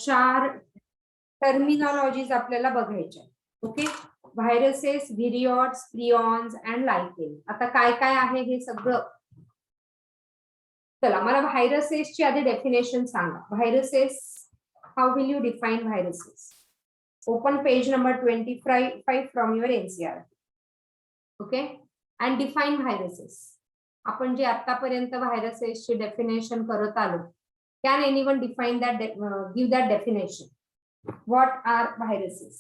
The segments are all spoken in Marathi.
चार टर्मिनॉलॉजीज आपल्याला बघायच्या. Okay, viruses, viroids, prions and lichen. आता काय काय आहे हे सगळं. चला मला व्हायरसेसची आधी डेफिनेशन सांगा. Viruses, how will you define viruses? Open page number 25 from your NCR. Okay, and define viruses. आपण जे आतापर्यंत व्हायरसेसची डेफिनेशन करत आलो, can anyone define that, give that definition? What are viruses?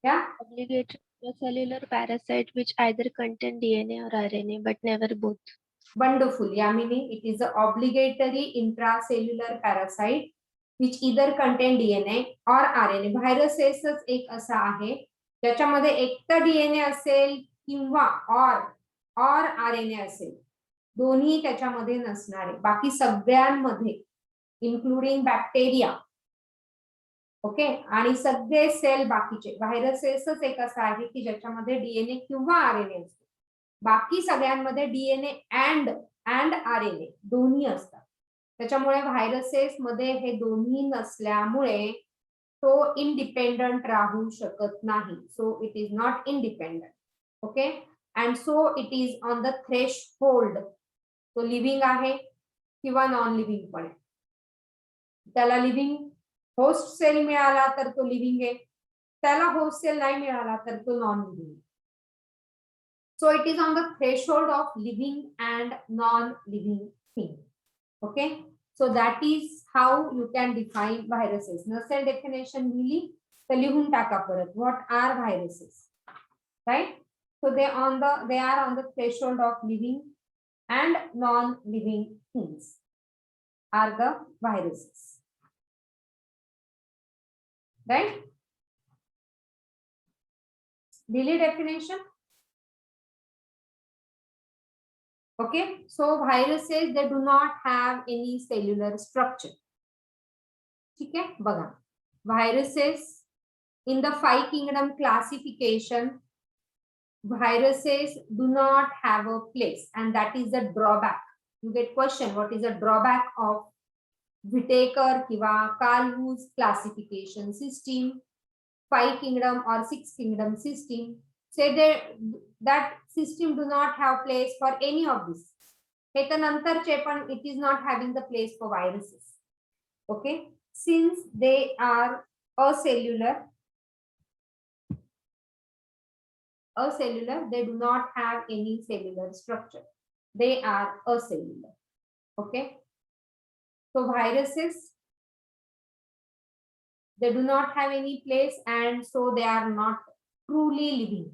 Yeah, Obligatory cellular parasite which either contain DNA or RNA but never both. wonderful. Yamini, it is an obligatory intracellular parasite which either contain DNA or RNA. Viruses एक असा आहे ज्याच्यामध्ये एकतर DNA असेल किंवा or RNA असेल, दोन्ही त्याच्यामध्ये नसणारे. बाकी सगळ्यांमध्ये इन्क्लुडिंग बॅक्टेरिया, ओके, आणि सगळे सेल बाकीचे. व्हायरसेसच एक असा आहे की ज्याच्यामध्ये डीएनए किंवा आरएनए असतो. बाकी सगळ्यांमध्ये डीएनए अँड आरएनए दोन्ही असतात. त्याच्यामुळे व्हायरसेस मध्ये हे दोन्ही नसल्यामुळे तो इंडिपेंडंट राहू शकत नाही. So it is not independent. Okay, and so it is on the threshold. तो लिव्हिंग आहे किंवा नॉन लिव्हिंग पण आहे. त्याला लिव्हिंग होस्ट सेल मिळाला तर तो लिव्हिंग आहे, त्याला होस्ट सेल नाही मिळाला तर तो non living. So it is on the threshold of living and non living thing. Okay, so that is how you can define viruses. नसेल डेफिनेशन लिहिली तर लिहून टाका परत. What are viruses, right? So they are on the threshold of living and non living things are the viruses. Right? Daily definition. Okay, so viruses, they do not have any cellular structure. ठीक है, बघा. Viruses in the 5 kingdom classification, viruses do not have a place, and that is the drawback. You get question, what is the drawback of Whitaker किंवा Carl Woolf classification system, 5 kingdom or 6 kingdom system? Say that system do not have place for any of this. हे तर नंतरचे, पण it is not having the place for viruses. Okay, since they are acellular, they do not have any cellular structure. They are acellular. Okay, so viruses, they do not have any place, and so they are not truly living.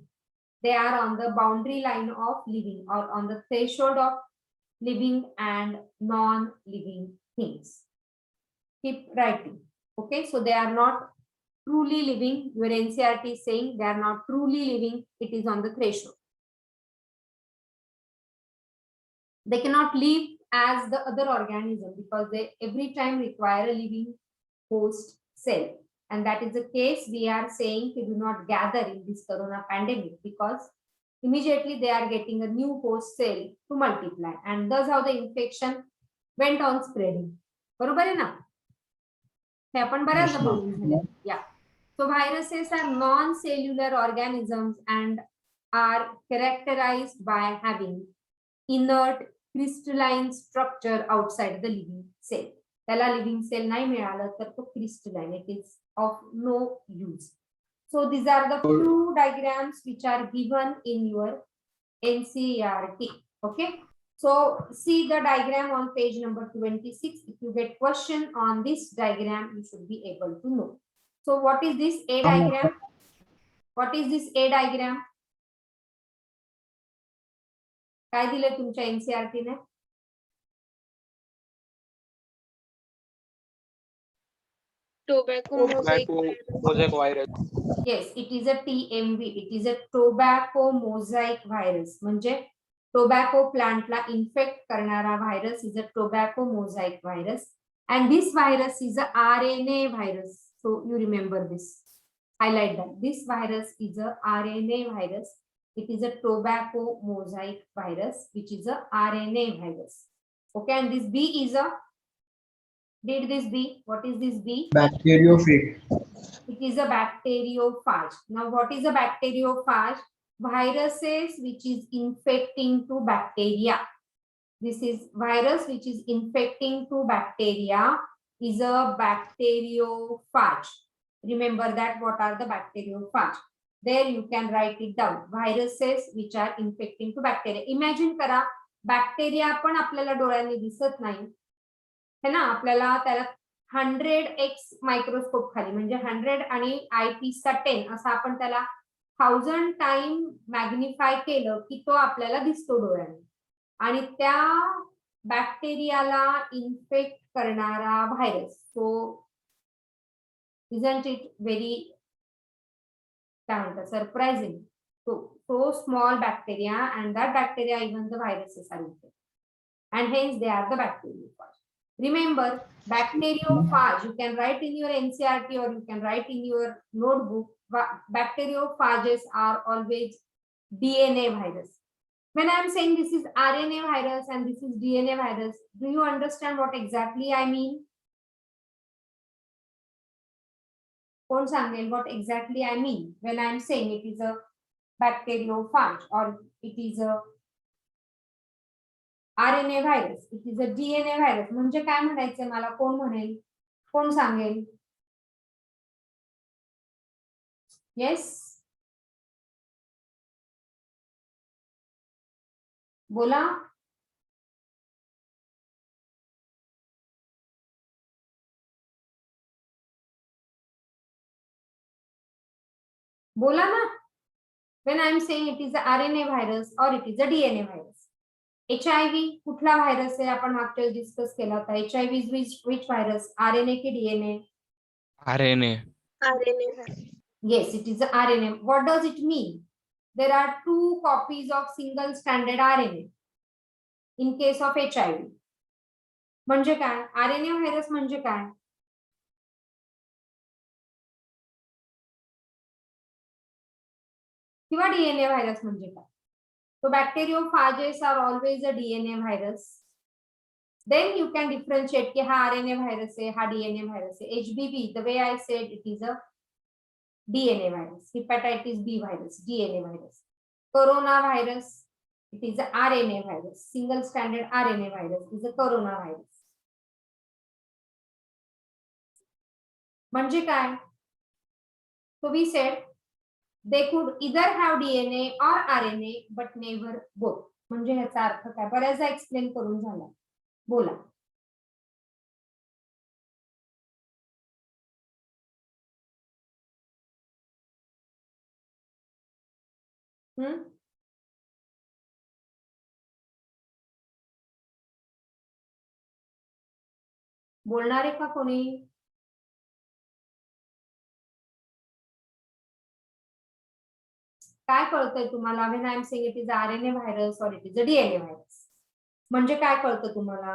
They are on the boundary line of living or on the threshold of living and non-living things. Keep writing. Okay, so they are not truly living. Your NCERT is saying they are not truly living. It is on the threshold. They cannot live as the other organism because they every time require a living host cell, and that is the case we are saying they do not gather in this corona pandemic, because immediately they are getting a new host cell to multiply, and thus how the infection went on spreading. बरोबर आहे ना? हे आपण बऱ्याचदा बोलून झाले. Yeah, so viruses are non-cellular organisms and are characterized by having inert crystalline structure outside the living cell. त्याला living cell नाही मिळालं तर तो crystalline, it is of no use. So these are the few diagrams which are given in your NCERT. Okay, so see the diagram on page number 26. If you get question on this diagram, you should be able to know. So what is this A diagram? What is this A diagram? काय दिले तुमच्या एनसीईआरटी ने? Tobacco mosaic virus. Yes, it is a TMV. It is a tobacco mosaic virus. म्हणजे tobacco plant ला infect करणारा virus is a tobacco mosaic virus, and this virus is a RNA virus. So you remember this. Highlight that. This virus is a RNA virus. It is a tobacco mosaic virus, which is a RNA virus. Okay, and this B is a Did this B? What is this B? Bacteriophage. It is a bacteriophage. Now, what is a bacteriophage? Viruses which is infecting to bacteria. This is virus which is infecting to bacteria is a bacteriophage. Remember that what are the bacteriophage? There you can write it down. Viruses which are infecting to bacteria. Imagine करा बॅक्टेरिया पण आपल्याला डोळ्यांनी दिसत नाही है ना, आपल्याला त्याला 100x मायक्रोस्कोप खाली म्हणजे 100 आणि IP चा 10 असा आपण त्याला 1000 टाइम मॅग्निफाय केलं की तो आपल्याला दिसतो डोळ्यांनी आणि त्या बॅक्टेरियाला इन्फेक्ट करणारा virus. So isn't it very surprising? So small bacteria, and that bacteria even the viruses are infected, and hence they are the bacteriophage. Remember, bacteriophage you can write in your NCERT or you can write in your notebook. Bacteriophages are always DNA virus. When I am saying this is RNA virus and this is DNA virus, do you understand what exactly I mean? कोण सांगेल what exactly I mean when I am saying it is a bacteriophage or it is a RNA virus, it is a DNA virus. म्हणजे काय म्हणायचंय मला, कोण म्हणेल, कोण सांगेल? येस, बोला. बोला ना. When I am saying it is a RNA virus or it is a DNA virus. HIV कुठला व्हायरस आहे, आपण मागच्या वेळी डिस्कस केला होता. HIV is which virus? RNA की DNA? RNA. Yes, it is a RNA. What does it mean? There are 2 copies of single stranded RNA in case of HIV. म्हणजे काय? RNA व्हायरस म्हणजे काय? किंवा DNA व्हायरस म्हणजे काय? So bacteriophages are always a DNA virus. Then you can differentiate कि हा RNA virus है, हा DNA virus है. HBV, the way I said, it is a DNA virus. Hepatitis B virus, DNA virus. Coronavirus, it is a RNA virus. Single stranded RNA virus is a coronavirus. म्हणजे काय? So we said they could either have DNA or RNA but never both. म्हणजे ह्याचा अर्थ काय? बऱ्याचदा एक्सप्लेन करून झाला. बोला. बोलणार आहे का कोणी? काय कळतंय तुम्हाला? When I am saying it is RNA virus or it is a DNA virus. म्हणजे काय कळतं तुम्हाला?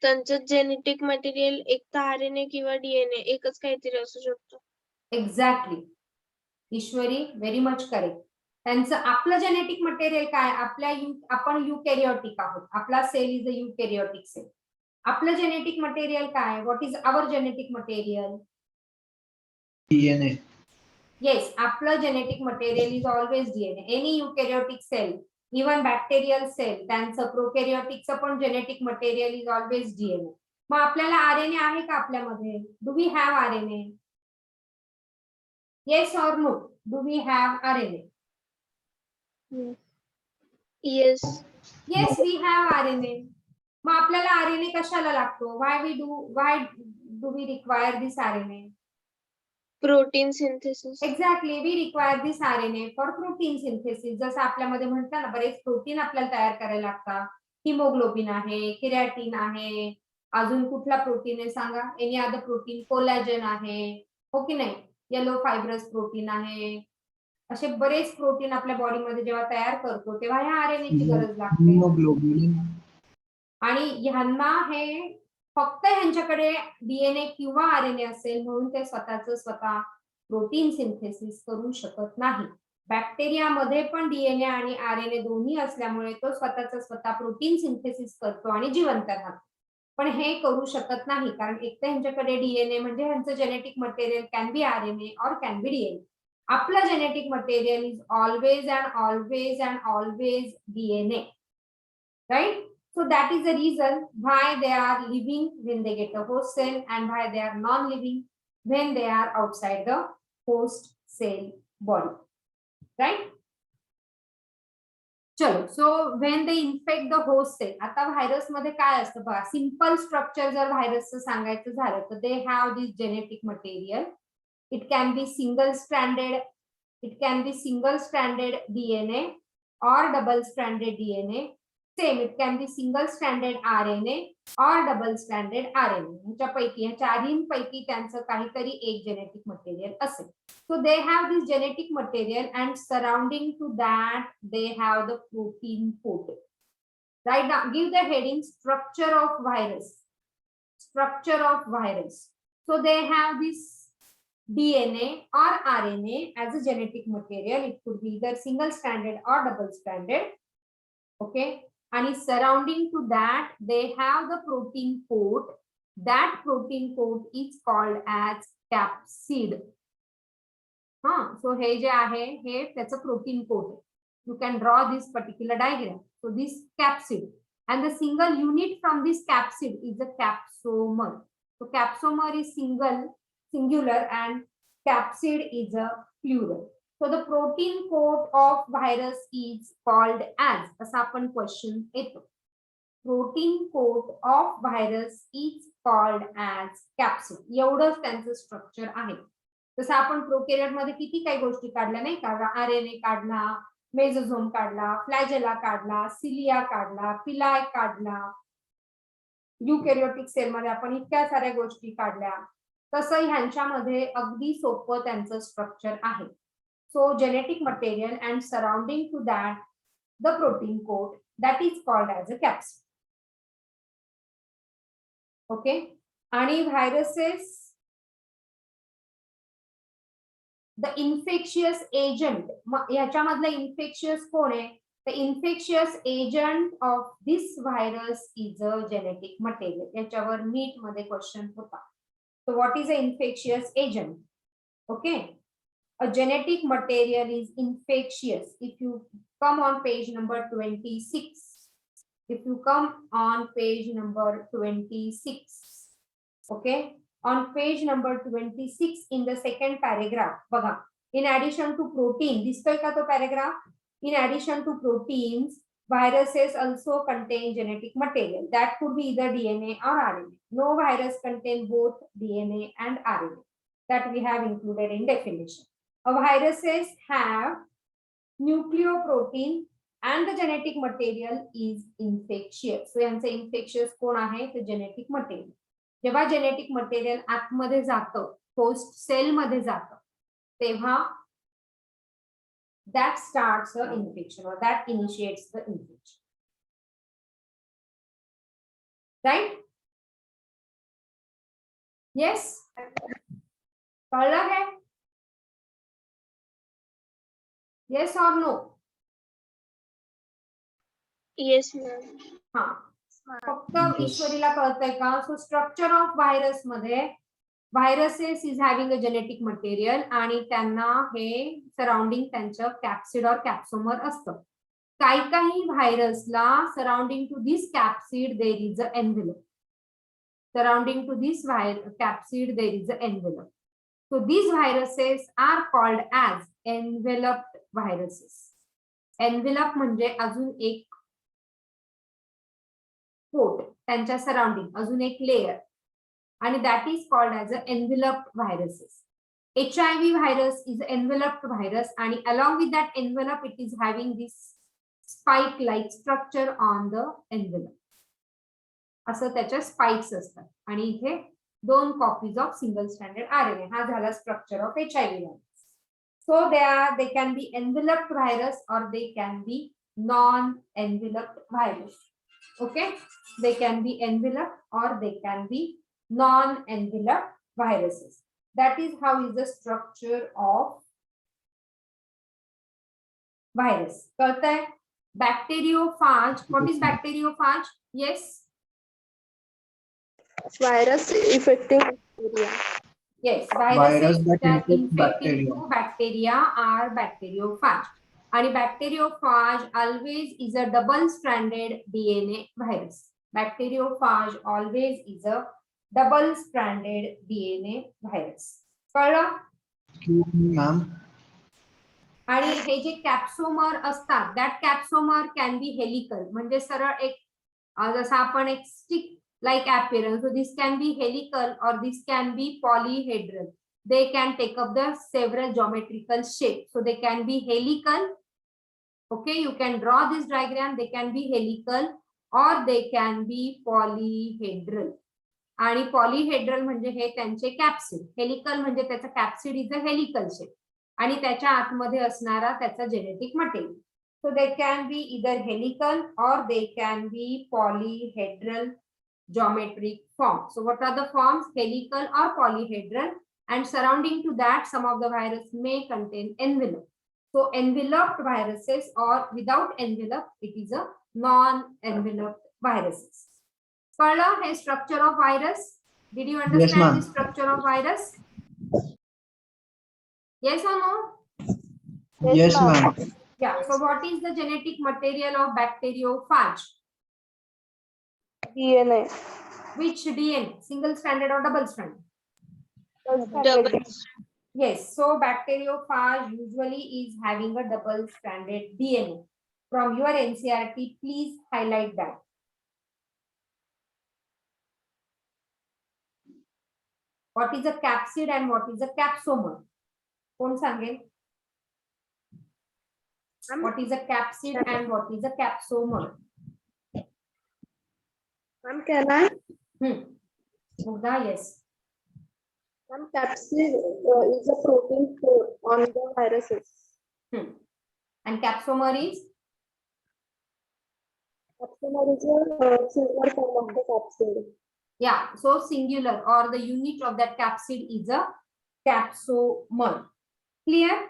त्यांचं जेनेटिक मटेरियल एक तर आरएनए किंवा डीएनए एकच काहीतरी असू शकतो. Exactly Ishwari, very much correct. त्यांचं आपलं जेनेटिक मटेरियल काय? आपण युकॅरियोटिक आहोत. आपला cell is a eukaryotic cell. आपलं जेनेटिक मटेरियल काय? What is our genetic material? DNA. Yes, आपलं genetic material is always DNA. Any eukaryotic cell, even bacterial cell, त्यांचं प्रोकॅरियोटिकचं पण genetic material is always DNA. मग आपल्याला आरएनए आहे का आपल्यामध्ये? Do we have RNA? Yes or no? Do we have RNA? Yes. Yes, we have RNA. मग आपल्याला आरएनए कशाला लागतो? Why do we require this RNA? Protein synthesis. Exactly, we require this RNA for protein synthesis. जसं आपल्यामध्ये म्हटलं ना, बरेच प्रोटीन आपल्याला तयार करायला लागतात. हिमोग्लोबिन आहे, केरॅटिन आहे, अजून कुठला प्रोटीन आहे सांगा? Any other protein? कोलॅजन आहे, हो की नाही? येलो फायब्रस प्रोटीन आहे. असे बरेच प्रोटीन आपल्या बॉडीमध्ये जेव्हा तयार करतो तेव्हा ह्या आरएनएची गरज लागते. Hemoglobin. आणि ह्यांना हे फक्त ह्यांच्याकडे डीएनए किंवा आरएनए असेल म्हणून ते स्वतः प्रोटीन सिंथेसिस करू शकत नाही. बॅक्टेरियामध्ये पण डीएनए आणि आरएनए दोन्ही असल्यामुळे तो स्वतः प्रोटीन सिंथेसिस करतो आणि जिवंत राहतो. पण हे करू शकत नाही कारण एक तर ह्यांच्याकडे डीएनए म्हणजे ह्यांचं genetic material can be RNA और कॅन बी डीएनए. आपलं genetic material is always and always DNA, right? So that is the reason why they are living when they get a host cell and why they are non-living when they are outside the host cell body, right? चलो, so when they infect the host cell, आता व्हायरस मध्ये काय असतं बघा, सिंपल स्ट्रक्चर जर व्हायरसचं सांगायचं झालं तर they have this genetic material. It can be single stranded DNA or double stranded DNA. Same, it can be single stranded RNA or double stranded RNA. ह्याच्यापैकी ह्या चारहींपैकी त्यांचं काहीतरी एक जेनेटिक मटेरियल असेल. So they have this genetic material and surrounding to that they have the protein coat. Right now, give the heading structure of virus. Structure of virus. So they have this DNA or RNA as a genetic material. It could be either single stranded or double stranded. Okay. And surrounding to that they have the protein coat. That protein coat is called as capsid. So हे जे आहे हे त्याचं प्रोटीन कोट आहे. You can draw this particular diagram. So this capsid and the single unit from this capsid is a capsomer. So capsomer is singular and capsid is a plural. So the protein coat of virus is called as, असा आपण क्वेश्चन येतो. Protein coat of virus is called as capsid. एवढंच त्यांचं स्ट्रक्चर आहे. जसं आपण प्रोकॅरियोट मध्ये किती काही गोष्टी काढल्या नाही का, आरएनए काढला, मेसोझोम काढला, फ्लॅजेला काढला, सिलिया काढला, पिलाय काढला, युकॅरियोटिक सेल मध्ये आपण इतक्या साऱ्या गोष्टी काढल्या. तसं ह्यांच्यामध्ये अगदी सोपं त्यांचं स्ट्रक्चर आहे. So genetic material and surrounding to that the protein coat that is called as a capsid. Okay. आणि व्हायरसेस, द इन्फेक्शियस एजंट, याच्यामधलं इन्फेक्शियस कोण आहे? The infectious agent of this virus is a genetic material. याच्यावर नीट मध्ये क्वेश्चन होता. So what is an infectious agent? Okay, a genetic material is infectious. If you come on page number 26, okay, on page number 26 in the second paragraph बघा, in addition to protein, दिसतोय का तो paragraph? In addition to proteins, viruses also contain genetic material that could be either DNA or RNA. No virus contain both DNA and RNA that we have included in definition. Viruses have nucleoprotein and the genetic material is infectious. So यांचं infectious कोण आहे? ते genetic material. जेव्हा जेनेटिक मटेरियल आतमध्ये जातं, होस्ट सेल मध्ये जातं, तेव्हा that starts the infection or that initiates the infection. Right? Yes? कळलं है? Yes or no? Yes, ma'am. हा, फक्त ईश्वरीला कळतंय का? सो स्ट्रक्चर ऑफ व्हायरस मध्ये viruses is having a genetic material आणि त्यांना हे सराउंडिंग त्यांचं कॅप्सिड और कॅप्सोमर असतं. काही व्हायरसला surrounding to this capsid there is a envelope. Surrounding to this capsid there is a envelope. So these viruses are called as enveloped viruses. Envelope म्हणजे अजून एक कोट, त्यांच्या सराउंडिंग अजून एक लेयर, आणि that is called as a enveloped viruses. HIV virus is an enveloped virus and along with that envelope it is having this spike like structure on the envelope. असं त्याच्या स्पाइक्स असतात आणि इथे 2 copies of single stranded RNA. हा झाला structure of HIV virus. So they can be enveloped virus or they can be non-enveloped virus. Okay, they can be enveloped or they can be non-enveloped viruses. That is how is the structure of virus. कळतंय? Bacteriophage. What is bacteriophage? Yes. Virus affecting bacteria. Yes, Virus viruses that that infect infect bacteria. into bacteria are bacteriophage. And bacteriophage always is a double-stranded DNA virus. Bacteriophage always is a double-stranded DNA virus. कळलं? Excuse me, ma'am. आणि हे जे कॅप्सोमर असतात, दॅट कॅप्सोमर कॅन बी हेलिकल, म्हणजे सरळ एक जसं आपण एक stick like appearance. So this can be helical or this can be polyhedral. They can take up the several geometrical shapes. So they can be helical. Okay, you can draw this diagram. They can be helical or they can be polyhedral. आणि polyhedral म्हणजे हे त्यांचे कॅप्सिड. हेलिकल म्हणजे त्याचा capsid is a helical shape आणि त्याच्या आतमध्ये असणारा त्याचा genetic material. So they can be either helical or they can be polyhedral geometric form. So what are the forms? Helical or polyhedral, and surrounding to that some of the virus may contain envelope. So enveloped viruses or without envelope, it is a non-enveloped viruses. कळलं हे structure of virus? Did you understand ma'am. the structure of virus? Yes or no? Yes, ma'am. Yeah. So what is the genetic material of bacteriophage? DNA. Which DNA? Single stranded or double stranded? Double. Yes, so bacteriophage usually is having a double-stranded DNA. From your NCERT, please highlight that. What is a capsid and what is a capsomer? कोण सांगेल? What is a capsid and what is a capsomer? Ma'am, can I? Mugdha, yes. Ma'am, capsid is a protein on the viruses. And capsomer is? Capsomer is a singular form of the capsid. Yeah, so singular or the unit of that capsid is a capsomer. Clear?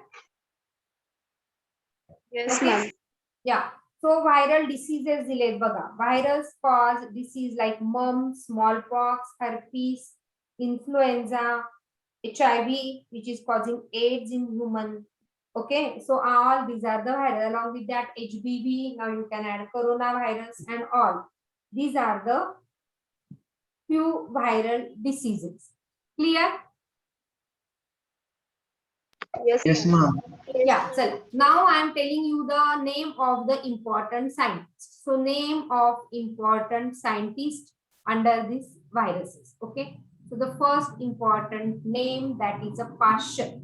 Yes, Okay. ma'am. Yeah. So viral diseases दिलेत बघा. Virus cause disease like mumps, smallpox, herpes, influenza, HIV, which is causing AIDS in human. Okay, so all these are the virus. Along with that, HBV. Now you can add coronavirus and all. These are the few viral diseases. Clear? Yes, ma'am. Yeah, so now I am telling you the name of the important scientists. So name of important scientist under these viruses. Okay, so the first important name, that is a Pasteur.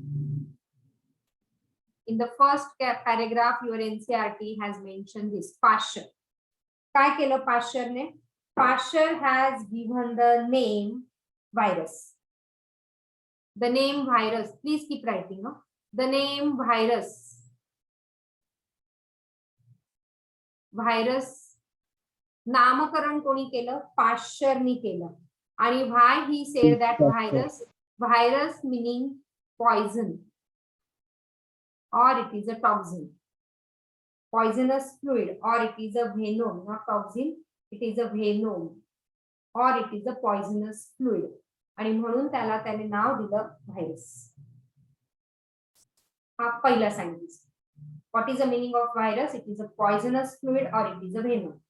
In the first paragraph, your NCERT has mentioned this Pasteur. काय केलं Pasteur ने? Pasteur has given the name virus. The name virus, please keep writing. No? The name virus. Virus नामकरण कोणी केलं? पाश्चरनी केलं. आणि why he said that virus meaning poison or it is a toxin, poisonous fluid, or it is a venom, not toxin, it is a venom, or it is a poisonous fluid. आणि म्हणून त्याने नाव दिलं व्हायरस. हा पहिला scientist. What is the meaning of virus? It is a poisonous fluid or it is a venom.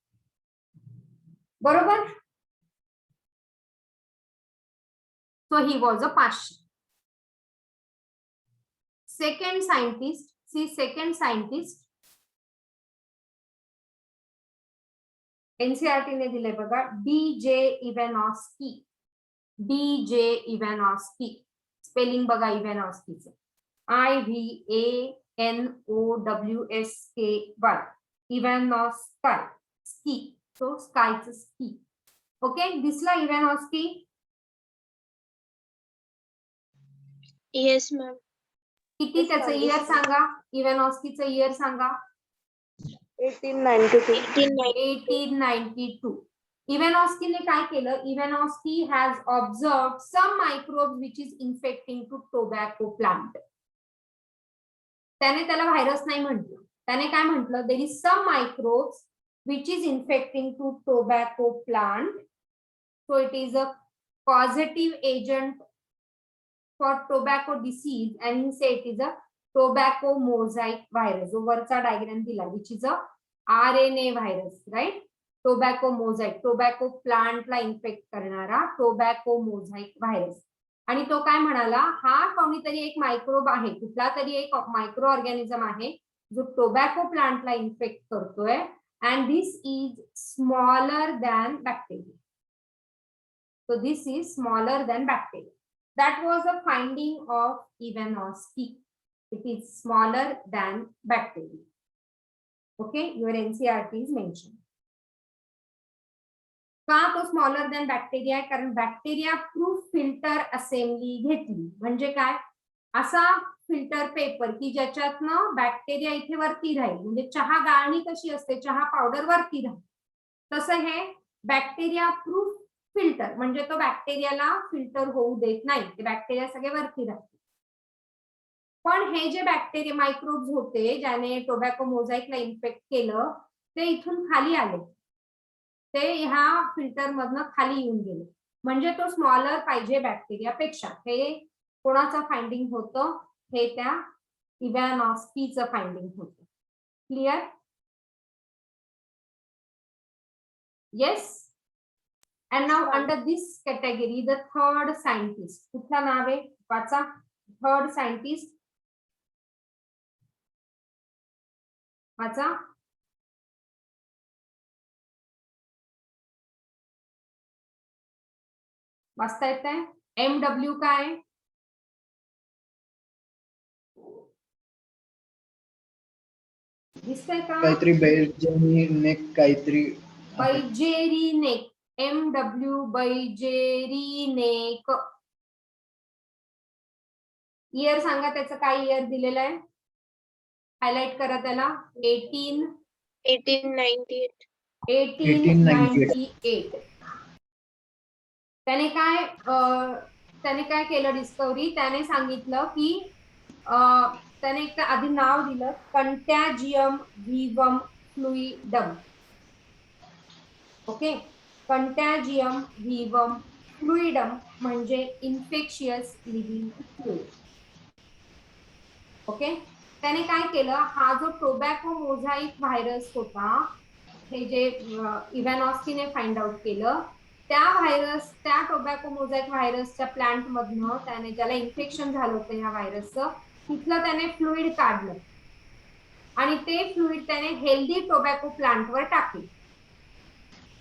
बरोबर? So he was a Pasteur. Second scientist, see second scientist. NCERT ने दिले बघा DJ Ivanovsky. DJ Ivanovsky. Spelling बघा इव्हॅनॉस्कीचं. IVANOWSKY. Ivanovsky. So sky's ski. Okay, दिसला Ivanovsky? Yes, ma'am. किती त्याचं इयर सांगा? इव्हॅनॉस्कीचं इयर सांगा. 1892. 1892. इव्हॅनॉस्कीने काय केलं? Ivanovsky has observed some microbes which is infecting to tobacco plant. त्याने त्याला व्हायरस नाही म्हटलं, त्याने काय म्हटलं, there is some microbes which is infecting to tobacco plant, so it is a causative agent for tobacco disease, and he said it is a tobacco mosaic virus. जो वरचा डायग्राम दिला, which is a RNA virus, right? Tobacco mosaic, tobacco plant ला इन्फेक्ट करणारा tobacco mosaic virus. आणि तो काय म्हणाला, हा कोणीतरी एक मायक्रोब आहे, कुठला तरी एक मायक्रो ऑर्गॅनिझम आहे जो टोबॅको प्लांटला इन्फेक्ट करतोय, and this is smaller than bacteria. So this is smaller than bacteria. That was a finding of Ivanovsky. It is smaller than bacteria. Okay, your NCERT is mentioned. का तो स्मॉलर दॅन बॅक्टेरिया आहे? कारण बॅक्टेरिया प्रूफ फिल्टर असेंबली घेतली. म्हणजे काय, असा फिल्टर पेपर की ज्याच्यातनं बॅक्टेरिया इथे वरती राहील. म्हणजे चहा गाळणी कशी असते, चहा पावडर वरती राहील, तसं हे बॅक्टेरिया प्रूफ फिल्टर, म्हणजे तो बॅक्टेरियाला फिल्टर होऊ देत नाही, ते बॅक्टेरिया सगळे वरती राहते. पण हे जे बॅक्टेरिया मायक्रोब्स होते ज्याने टोबॅको मोझाईकला इन्फेक्ट केलं, ते इथून खाली आले, ते ह्या फिल्टर मधनं खाली येऊन गेले. म्हणजे तो स्मॉलर पाहिजे बॅक्टेरियापेक्षा. हे कोणाचं फाइंडिंग होतं? हे त्या इव्हॅनॉस्कीचं फाइंडिंग होतं. Clear? Yes. And now under this category, the third scientist. कुठला नाव आहे वाचा? थर्ड सायंटिस्ट वाचा. वाचता येत आहे? MW काय? दिसतंय का? काहीतरी बैजेरिनेक काहीतरी आहे. बैजेरिनेक. MW बैजेरिनेक. इयर सांगा, त्याचं काय इयर दिलेलं आहे? हायलाइट करा त्याला. 1898. 1898. त्याने काय केलं डिस्कवरी? त्याने सांगितलं की त्याने एक आधी नाव दिलं, कंटॅजियम व्हिवम फ्लुइडम. ओके, कंटॅजियम व्हिवम फ्लुइडम म्हणजे इन्फेक्शियस लिव्हिंग फ्लुइड. ओके, त्याने काय केलं, हा जो टोबॅको मोझाईक व्हायरस होता, हे जे इव्हॅनॉस्कीने फाइंड आउट केलं, त्या टोबॅको मोझाईक व्हायरसच्या प्लांट मधनं त्याने, ज्याला इन्फेक्शन झालं होतं ह्या व्हायरसचं, तिथलं त्याने फ्लुइड काढलं आणि ते फ्लुइड त्याने हेल्दी टोबॅको प्लांटवर टाकले.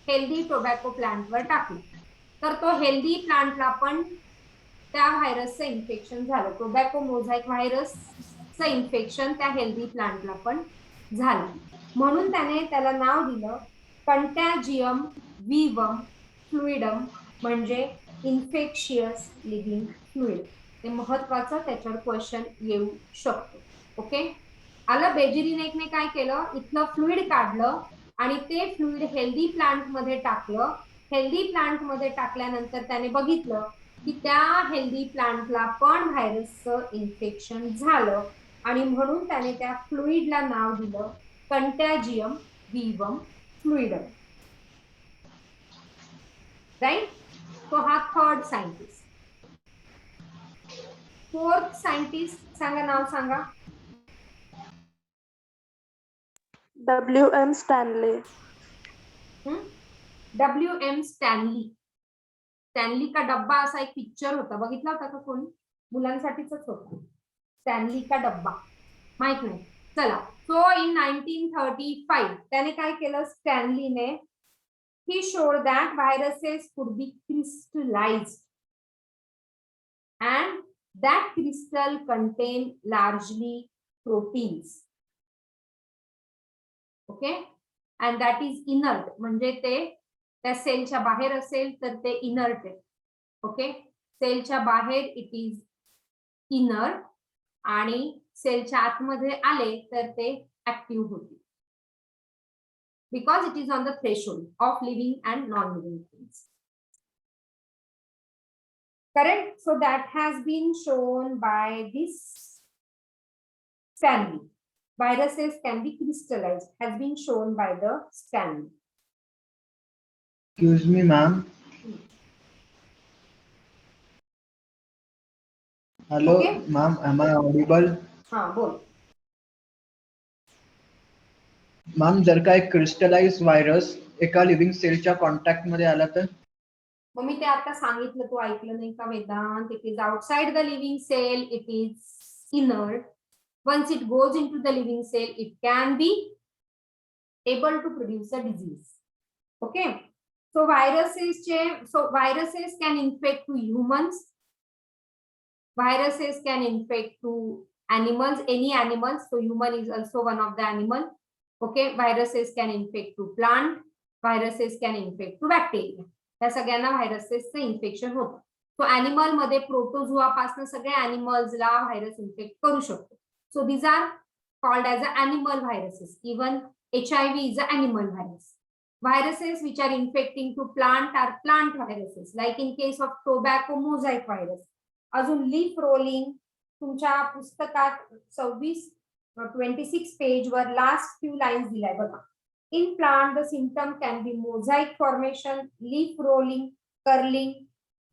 हेल्दी टोबॅको प्लांटवर टाकले तर तो हेल्दी प्लांटला पण त्या व्हायरसचं इन्फेक्शन झालं. टोबॅको मोझाईक व्हायरसचं इन्फेक्शन त्या हेल्दी प्लांटला पण झालं. म्हणून त्याने त्याला नाव दिलं कंटॅजियम व्हिवम फ्लुइडम, म्हणजे इन्फेक्शियस लिव्हिंग फ्लुइड. ते महत्वाचं, त्याच्यावर क्वेश्चन येऊ शकतो. ओके, आलं. बेजिरिनेकने काय केलं, इथलं फ्लुइड काढलं आणि ते फ्लुइड हेल्दी प्लांट मध्ये टाकलं. हेल्दी प्लांट मध्ये टाकल्यानंतर त्याने बघितलं की त्या हेल्दी प्लांटला पण व्हायरसचं इन्फेक्शन झालं आणि म्हणून त्याने त्या फ्लुइडला नाव दिलं कंटॅजियम व्हिवम फ्लुइडम. राइट? तो हा थर्ड सायंटिस्ट. फोर्थ सायंटिस्ट सांगा, नाव सांगा. WM Stanley. WM Stanley. Stanley का डब्बा असा एक पिक्चर होता, बघितला होता का कोणी? मुलांसाठीच होता. स्टॅनली का डब्बा, माहित नाही. चला, सो इन 1935 त्याने काय केलं, स्टॅनलीने, he showed that viruses could be crystallized and that crystal contain largely proteins. Okay, and that is inert, म्हणजे ते त्या सेलच्या बाहेर असेल तर ते इनर्ट आहे. ओके, सेलच्या बाहेर इट इज इनर्ट आणि सेलच्या आतमध्ये आले तर ते ऍक्टिव्ह होतील. Because it is on the threshold of living and non-living things. Correct? So that has been shown by this Stanley. viruses can be crystallized, has been shown by the Stanley. Excuse me, ma'am. Hello, Okay. ma'am. Am I audible? हा बोल. मॅम जर का एक क्रिस्टलाइज व्हायरस एका लिव्हिंग सेलच्या कॉन्टॅक्ट मध्ये आला तर? मग मी ते आता सांगितलं, तू ऐकलं नाही का Vedant? It is outside the living cell, it is inert. Once it goes into the living cell, it can be able to produce a disease. Okay. So viruses can infect to humans. Viruses can infect to animals, any animals. So human is also one of the animal. Okay. Viruses can infect to plant. Viruses can infect to bacteria. या सगळ्यांना व्हायरसेसचं इन्फेक्शन होतं. सो ॲनिमल मध्ये प्रोटोझोआ पासून सगळ्या ॲनिमल्सला व्हायरस इन्फेक्ट करू शकतो. So these are called as animal viruses. Even HIV is an animal virus. Viruses which are infecting to plant are plant viruses, like in case of tobacco mosaic virus. अजून लीफ रोलिंग तुमच्या पुस्तकात 26 पेज वर लास्ट फ्यू लाईन्स दिलाय बघा. In plant, the symptom can be mosaic formation, leaf rolling, curling,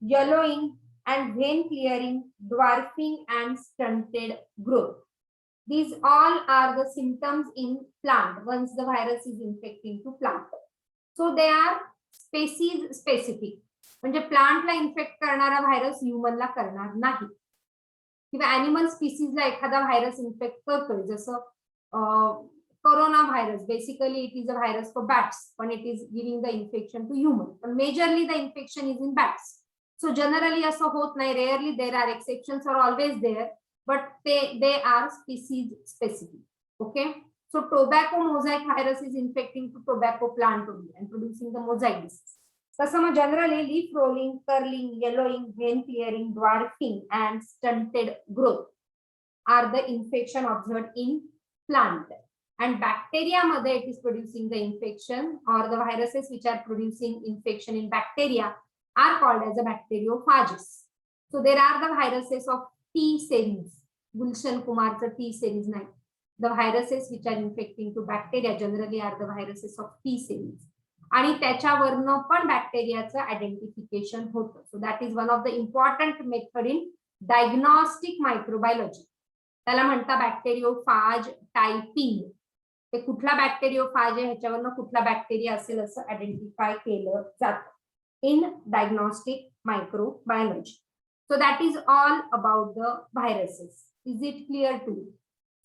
yellowing, and vein clearing, dwarfing, and stunted growth. These all are the symptoms in plant once the virus is infecting to plant. So they are species specific. म्हणजे प्लांटला इन्फेक्ट करणारा व्हायरस ह्युमनला करणार नाही, किंवा ॲनिमल स्पीसीजला एखादा व्हायरस इन्फेक्ट करतोय, जसं corona virus. Basically it is a virus for bats, पण it is giving the infection to human. पण majorly the infection is in bats. So generally असं होत नाही. Rarely there are exceptions, are always there, but they are species specific. Okay. So tobacco mosaic virus is infecting to tobacco plant only and producing the mosaic disease. तसं मग generally leaf rolling, curling, yellowing, vein clearing, dwarfing, and stunted growth are the infection observed in plant. And bacteria मध्ये it is producing the infection, or the viruses which are producing infection in bacteria are called as a bacteriophages. So there are the viruses of T series. Gulshan Kumar's T series 9. The viruses which are infecting to bacteria generally are the viruses of T series. आणि त्याच्यावरनं पण बॅक्टेरियाचं आयडेंटिफिकेशन होतं. So that is one of the important method in diagnostic microbiology. त्याला म्हणतात बॅक्टेरियोफाज टायपिंग. ते कुठला बॅक्टेरियोफाज आहे ह्याच्यावरनं कुठला बॅक्टेरिया असेल असं आयडेंटिफाय केलं जातं in diagnostic microbiology. So that is all about the viruses. Is it clear to you?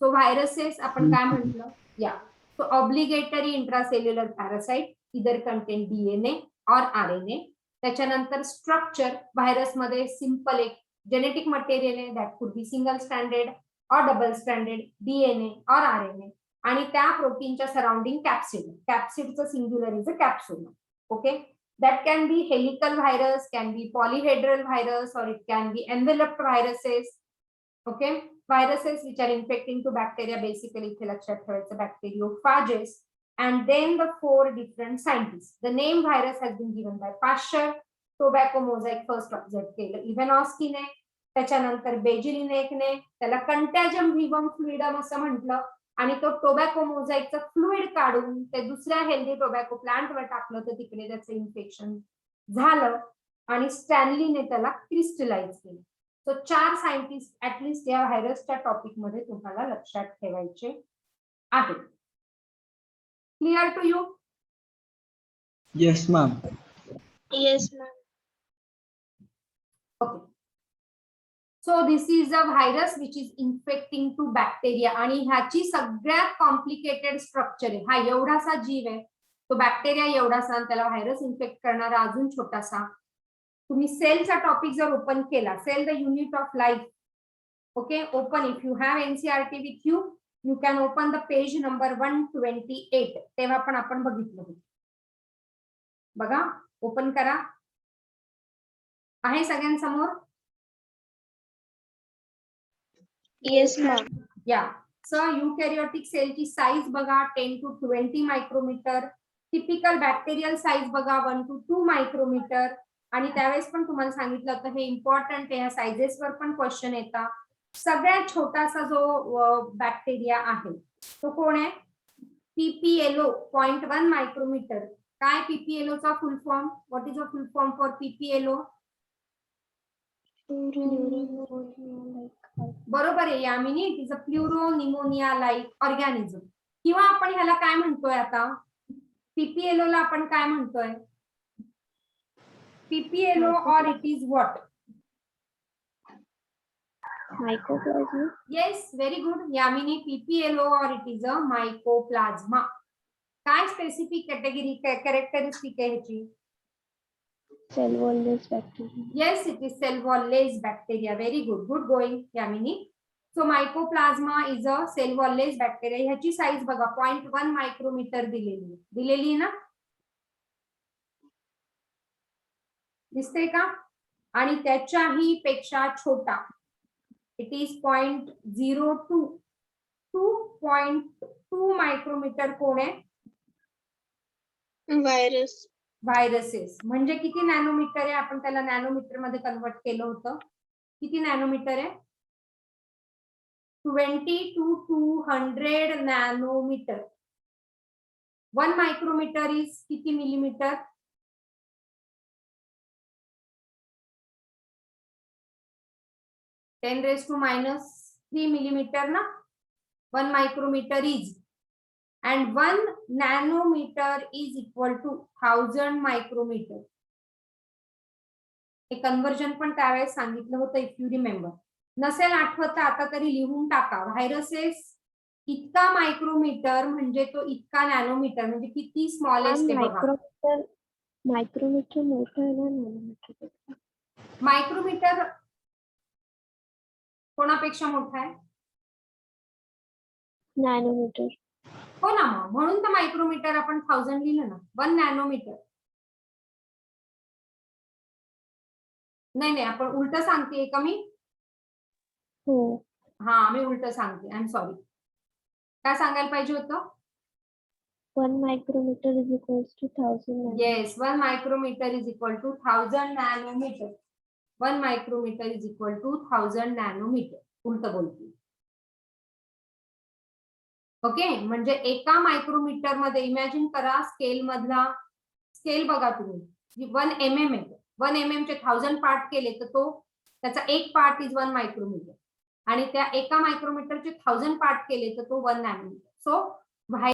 So viruses आपण काय म्हटलं? Yeah. So obligatory intracellular parasite either contain DNA or RNA. त्याच्यानंतर स्ट्रक्चर व्हायरस मध्ये सिंपल एक जेनेटिक मटेरियल आहे, that could be single stranded or double stranded DNA or RNA, आणि त्या प्रोटीनच्या सराउंडिंग कॅप्सिड. कॅप्सिडचं singular is a capsule. Okay. That can be helical virus, can be polyhedral virus, or it can be enveloped viruses. Okay. Viruses which are infecting to bacteria, basically इथे लक्षात ठेवायचं bacteriophages. And then the 4 different scientists. The name virus has been given by Pasteur. Tobacco mosaic first observed केलं इव्हनॉस्की ने. त्याच्यानंतर बेजिलिनेक ने त्याला कंटॅजियम व्हिवम फ्लुइडम असं म्हटलं, आणि तो टोबॅको मोझाईकचं फ्लुइड काढून ते दुसऱ्या हेल्दी टोबॅको प्लांटवर टाकलं, तर तिकडे त्याचं इन्फेक्शन झालं, आणि स्टॅनलीने त्याला क्रिस्टलाइज केलं. सो 4 सायंटिस्ट ऍटलिस्ट या व्हायरसच्या टॉपिक मध्ये तुम्हाला लक्षात ठेवायचे आहे. Clear to you? Yes ma'am. Yes, ma'am. Okay. So this is a virus which is infecting to bacteria, आणि ह्याची सगळ्यात कॉम्प्लिकेटेड स्ट्रक्चर आहे. हा एवढासा जीव आहे, तो बॅक्टेरिया एवढासा, आणि त्याला व्हायरस इन्फेक्ट करणारा अजून छोटासा. तुम्ही सेलचा टॉपिक जर ओपन केला, cell the unit of life. Okay. Open if you have NCERT with you, you can open the page number 128. तेव्हा पण आपण बघितलं होतं. बघा, ओपन करा. आहे सगळ्यांसमोर? Yes, ma'am. या. सो युकॅरियोटिक सेलची साईज बघा 10 to 20 micrometre. Typical bacterial size बघा 1 to 2 मायक्रोमीटर. आणि त्यावेळेस पण तुम्हाला सांगितलं होतं हे इम्पॉर्टंट आहे, ह्या सायझेसवर पण क्वेश्चन येतात. सगळ्यात छोटासा जो बॅक्टेरिया आहे तो कोण आहे? PPLO 0.1 micrometre. काय पीपीएलओ चा full form? What is a full form for PPLO? बरोबर आहे Yamini, it is a pleuropneumonia like organism. किंवा आपण ह्याला काय म्हणतोय आता? पीपीएलओ ला आपण काय म्हणतोय? पीपीएलओ और it is what? Mycoplasma. Yes, very good Yamini. PPLO और इट इज अ मायकोप्लाझ्मा. काय स्पेसिफिक कॅटेगरी कॅरेक्टरिस्टिक आहे ह्याची? Cell wall-less bacteria. Yes, it is cell wall-less bacteria. Very good. Good going, Yamini. So mycoplasma is a cell wall-less bacteria. ह्याची साईज बघा 0.1 मायक्रोमीटर दिलेली आहे ना? दिसते का? आणि त्याच्याही पेक्षा छोटा. इट इज 0.02 2.2 मायक्रोमीटर कोण आहे? व्हायरस. व्हायरसेस. म्हणजे किती नॅनोमीटर आहे? आपण त्याला नॅनोमीटर मध्ये कन्वर्ट केलं होतं. किती नॅनोमीटर आहे? 20 to 200 नॅनोमीटर. 1 मायक्रोमीटर इज किती मिलीमीटर? 10⁻³ मिलीमीटर ना? 1 micrometre is. And 1 nanometer is equal to 1000 micrometre. हे कन्वर्जन पण त्यावेळेस सांगितलं होतं, इफ यू रिमेंबर. नसेल आठवत तर आता तरी लिहून टाका. व्हायरसेस इतका मायक्रोमीटर म्हणजे तो इतका नॅनोमीटर, म्हणजे किती स्मॉलेस्ट आहे बघा. मायक्रोमीटर मोठं आहे ना नॅनोमीटर? मायक्रोमीटर कोणापेक्षा मोठा आहे? नॅनोमीटर. हो ना, मग म्हणून तर मायक्रोमीटर आपण 1000 लिहिलं ना. 1 नॅनोमीटर. नाही, आपण उलट सांगते का मी? हो. हा, मी उलट सांगते. I am sorry. काय सांगायला पाहिजे होतं? 1 micrometer is equals to 1000 nanometer. Yes, 1 micrometer is equal to 1000 nanometer. 1 micrometer is equal to 1000 nanometer. उलट बोलते. ओके, म्हणजे एका मायक्रोमीटर मध्ये इमॅजिन करा, स्केल मधला स्केल बघा तुम्ही. 1 mm आहे. 1 mm चे 1000 पार्ट केले तर तो त्याचा एक पार्ट इज 1 मायक्रोमीटर. आणि त्या एका मायक्रोमीटरचे 1000 पार्ट केले तर तो 1 नॅनोमीटर. सो